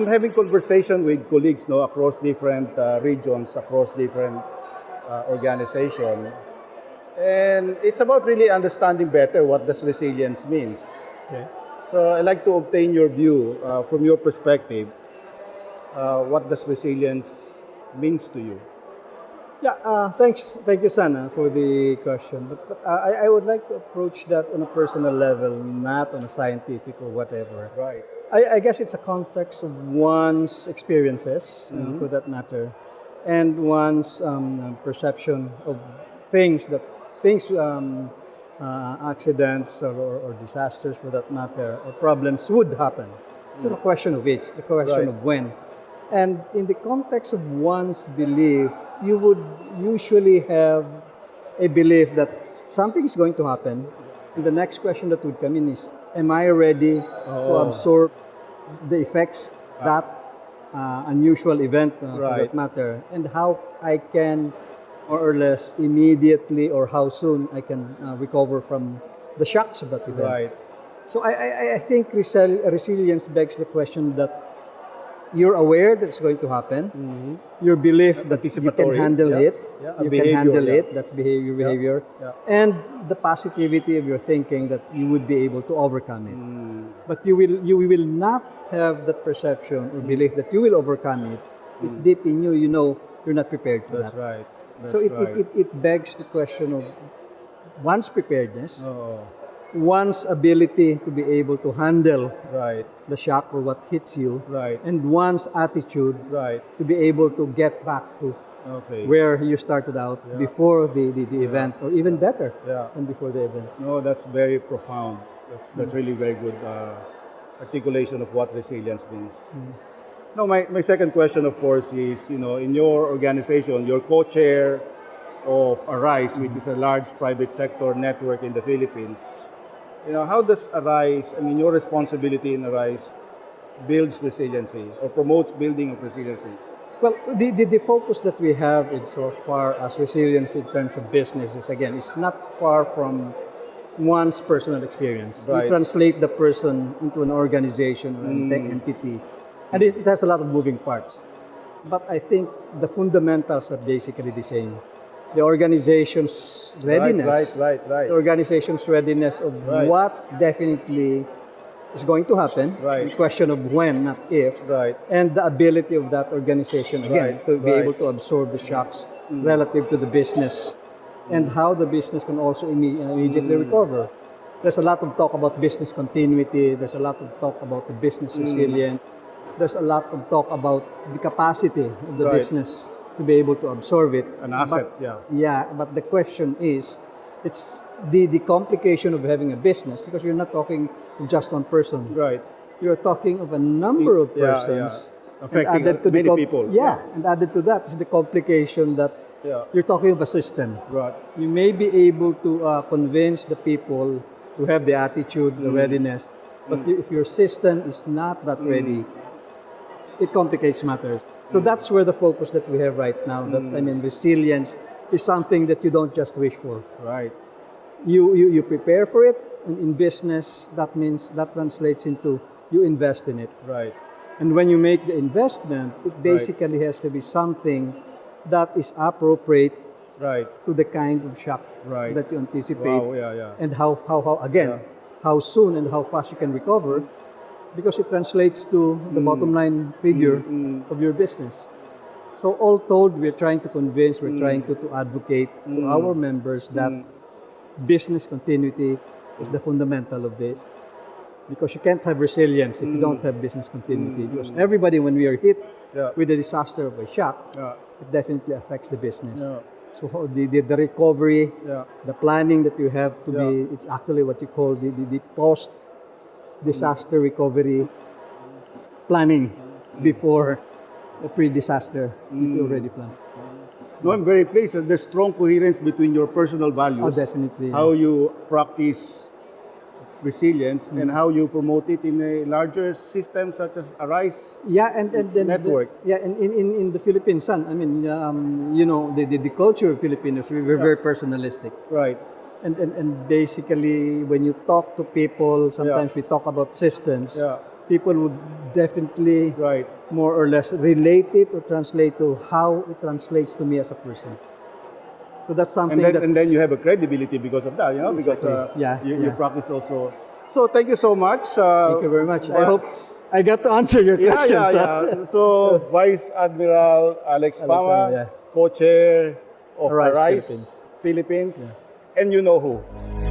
I'm having conversation with colleagues, no, across different regions, across different organizations, and it's about really understanding better what does resilience means. Okay. So I'd like to obtain your view from your perspective. What does resilience means to you? Yeah, thank you, Sana, for the question. But I would like to approach that on a personal level, not on a scientific or whatever. Right. I guess it's a context of one's experiences, for that matter, and one's perception of things, accidents or disasters, for that matter, or problems would happen. It's not a question of it's a question Right. of when. And in the context of one's belief, you would usually have a belief that something is going to happen. And the next question that would come in is, am I ready to absorb the effects that unusual event, for Right. that matter, and how I can more or less immediately or how soon I can recover from the shocks of that event. Right. So I think resilience begs the question that you're aware that it's going to happen. Your belief that you can Anticipatory, handle yeah. it. Yeah, a You behavior, can handle yeah. it. That's behavior. Yeah. And the positivity of your thinking that you would be able to overcome it. But you will not have that perception or belief that you will overcome it if deep in you, you know you're not prepared for That's that. right. That's So right. it begs the question of one's preparedness, Oh, one's ability to be able to handle right. the shock or what hits you, Right. and one's attitude Right. to be able to get back to Okay. where you started out before the event, or even better Yeah. than before the event. No, that's very profound. That's really very good articulation of what resilience means. Now, my second question, of course, is, in your organization, you're co-chair of Arise, which is a large private sector network in the Philippines. How does Arise, your responsibility in Arise, builds resiliency or promotes building of resiliency? Well, the focus that we have in so far as resilience in terms of business is, again, it's not far from one's personal experience. Right. You translate the person into an organization or an entity, and it has a lot of moving parts. But I think the fundamentals are basically the same. The organization's readiness, Right. the organization's readiness of Right. what definitely is going to happen, Right. the question of when, not if, Right. and the ability of that organization, again, Right, to be right. able to absorb the shocks relative to the business, and how the business can also immediately recover. There's a lot of talk about business continuity, there's a lot of talk about the business resilience, there's a lot of talk about the capacity of the Right. business to be able to absorb it. An asset, But, yeah. but the question is, it's the complication of having a business, because you're not talking of just one person. Right. You're talking of a number of Yeah, persons. yeah. Affecting and added to many the people. Yeah, and added to that is the complication that Yeah. you're talking of a system. Right. You may be able to convince the people to have the attitude, the readiness, but if your system is not that ready, it complicates matters. So that's where the focus that we have right now. That resilience is something that you don't just wish for. Right. You prepare for it, and in business, that means that translates into you invest in it. Right. And when you make the investment, it basically has to be something that is appropriate Right. to the kind of shock Right. that you anticipate. Wow. Yeah. And how how soon and how fast you can recover, because it translates to the bottom line figure of your business. So all told, we're trying to convince, we're trying to advocate to our members that business continuity is the fundamental of this. Because you can't have resilience if you don't have business continuity. Because everybody, when we are hit with a disaster of a shock, it definitely affects the business. Yeah. So the recovery, Yeah. the planning that you have to be, it's actually what you call the post-disaster recovery planning before the pre-disaster, if you already planned. No, I'm very pleased that there's strong coherence between your personal values, Oh, definitely. how you practice resilience, and how you promote it in a larger system such as Arise. Yeah, and Network. and in the Philippines, son, the culture of Filipinos, we're very personalistic. Right. And basically, when you talk to people, sometimes we talk about systems. Yeah. people would definitely Right. more or less relate it or translate to how it translates to me as a person. So that's something And then you have a credibility because of that, you know, because you practice also. So thank you so much. Thank you very much. I hope I got to answer your questions. So Vice Admiral Alex Pama, co-chair of Arise Arise Philippines, and you know who.